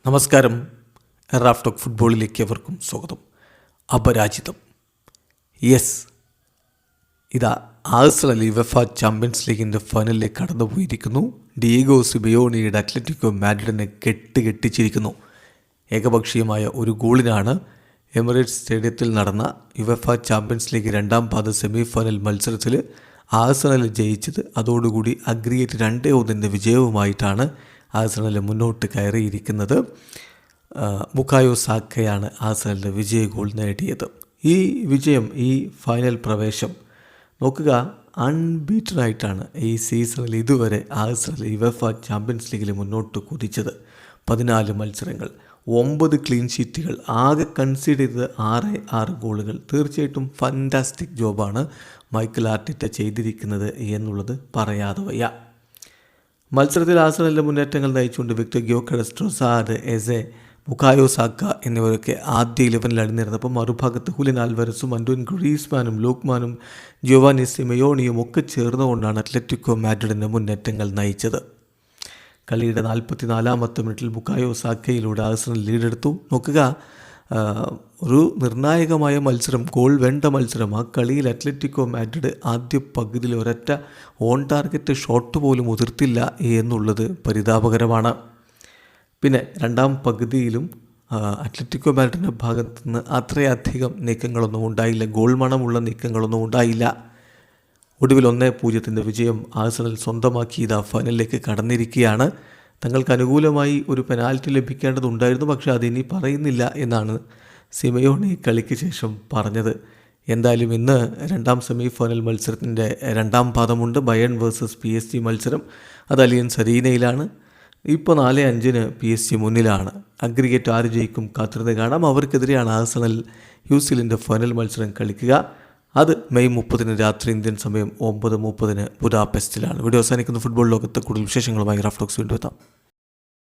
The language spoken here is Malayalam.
നമസ്കാരം. റാഫ് ടോക്ക് ഫുട്ബോളിലേക്ക് അവർക്കും സ്വാഗതം. അപരാജിതം. യെസ്, ഇതാ ആഴ്സണൽ യുവേഫ ചാമ്പ്യൻസ് ലീഗിൻ്റെ ഫൈനലിലേക്ക് കടന്നുപോയിരിക്കുന്നു. Diego സിമിയോണിയുടെ Atletico മാഡ്രിഡിനെ കെട്ടിച്ചിരിക്കുന്നു. ഏകപക്ഷീയമായ ഒരു ഗോളിനാണ് എമിറേറ്റ്സ് സ്റ്റേഡിയത്തിൽ നടന്ന യുവേഫ ചാമ്പ്യൻസ് ലീഗ് രണ്ടാം പാദ സെമി ഫൈനൽ മത്സരത്തിൽ ആഴ്സണൽ ജയിച്ചത്. അതോടുകൂടി അഗ്രിഗേറ്റ് 2-1 വിജയവുമായിട്ടാണ് ആഴ്സണൽ മുന്നോട്ട് കയറിയിരിക്കുന്നത്. ബുക്കായോ സാക്കയാണ് ആഴ്സണലിൻ്റെ വിജയ ഗോൾ നേടിയത്. ഈ വിജയം, ഈ ഫൈനൽ പ്രവേശം നോക്കുക, അൺബീറ്റനായിട്ടാണ് ഈ സീസണിൽ ഇതുവരെ ആഴ്സണൽ യുവേഫ ചാമ്പ്യൻസ് ലീഗിൽ മുന്നോട്ട് കുതിച്ചത്. 14 മത്സരങ്ങൾ, 9 ക്ലീൻ ഷീറ്റുകൾ, ആകെ കൺസീഡ് ചെയ്തത് 6 ഗോളുകൾ. തീർച്ചയായിട്ടും ഫാൻറ്റാസ്റ്റിക് ജോബാണ് മൈക്കൽ ആർട്ടിറ്റ ചെയ്തിരിക്കുന്നത് എന്നുള്ളത് പറയാതെ വയ്യ. മത്സരത്തിൽ ആഴ്സണലിൻ്റെ മുന്നേറ്റങ്ങൾ നയിച്ചുകൊണ്ട് Viktor Gyokeres, Trossard, Eze, Bukayo Saka എന്നിവരൊക്കെ ആദ്യ 11 അണിനിരന്നപ്പോൾ മറുഭാഗത്ത് ഹുലിൻ ആൽവരസും അന്റോൻ ഗ്രീസ്മാനും ലൂക്മാനും ജിയോവാനി സിമിയോണിയും ഒക്കെ ചേർന്നുകൊണ്ടാണ് അത്ലറ്റിക്കോ മാഡ്രിഡിൻ്റെ മുന്നേറ്റങ്ങൾ നയിച്ചത്. കളിയുടെ 44-ാമത്തെ മിനിറ്റിൽ ബുക്കായോ സാക്കയിലൂടെ ആഴ്സണൽ ലീഡെടുത്തു. നോക്കുക, ഒരു നിർണായകമായ മത്സരം, ഗോൾ വേണ്ട മത്സരം. ആ കളിയിൽ അത്ലറ്റിക്കോ മാഡ്രിഡ് ആദ്യ പകുതിയിൽ ഒരൊറ്റ ഓൺ ടാർഗറ്റ് ഷോട്ട് പോലും ഉതിർത്തില്ല എന്നുള്ളത് പരിതാപകരമാണ്. പിന്നെ രണ്ടാം പകുതിയിലും അത്ലറ്റിക്കോ മാഡ്രിഡിൻ്റെ ഭാഗത്തു നിന്ന് അത്രയധികം നീക്കങ്ങളൊന്നും ഉണ്ടായില്ല, ഗോൾ മണമുള്ള നീക്കങ്ങളൊന്നും ഉണ്ടായില്ല. ഒടുവിൽ 1-0 വിജയം ആഴ്സണൽ സ്വന്തമാക്കി ഇതാ ഫൈനലിലേക്ക് കടന്നിരിക്കുകയാണ്. തങ്ങൾക്ക് അനുകൂലമായി ഒരു പെനാൽറ്റി ലഭിക്കേണ്ടതുണ്ടായിരുന്നു, പക്ഷേ അതിനി പറയുന്നില്ല എന്നാണ് സിമിയോണി കളിക്ക് ശേഷം പറഞ്ഞത്. എന്തായാലും ഇന്ന് രണ്ടാം സെമി ഫൈനൽ മത്സരത്തിൻ്റെ രണ്ടാം പാദമുണ്ട്. ബയേൺ വേഴ്സസ് PSG മത്സരം. അത് അലിയൻസ് അരീനയിലാണ്. ഇപ്പോൾ 4-5 PSG മുന്നിലാണ്. അഗ്രിഗേറ്റ് ആര് ജയിക്കും കാത്തിരുന്ന് കാണാം. അവർക്കെതിരെയാണ് ആഴ്സണൽ യൂസിലിൻ്റെ ഫൈനൽ മത്സരം കളിക്കുക. അത് മെയ് 30 രാത്രി ഇന്ത്യൻ സമയം 9:30 ബുദാപെസ്റ്റിലാണ്. വീഡിയോ അവസാനിക്കുന്ന ഫുട്ബോൾ ലോകത്തെ കൂടുതൽ വിശേഷങ്ങളുമായി റാഫ് ടോക്സ് വീണ്ടും എത്താം.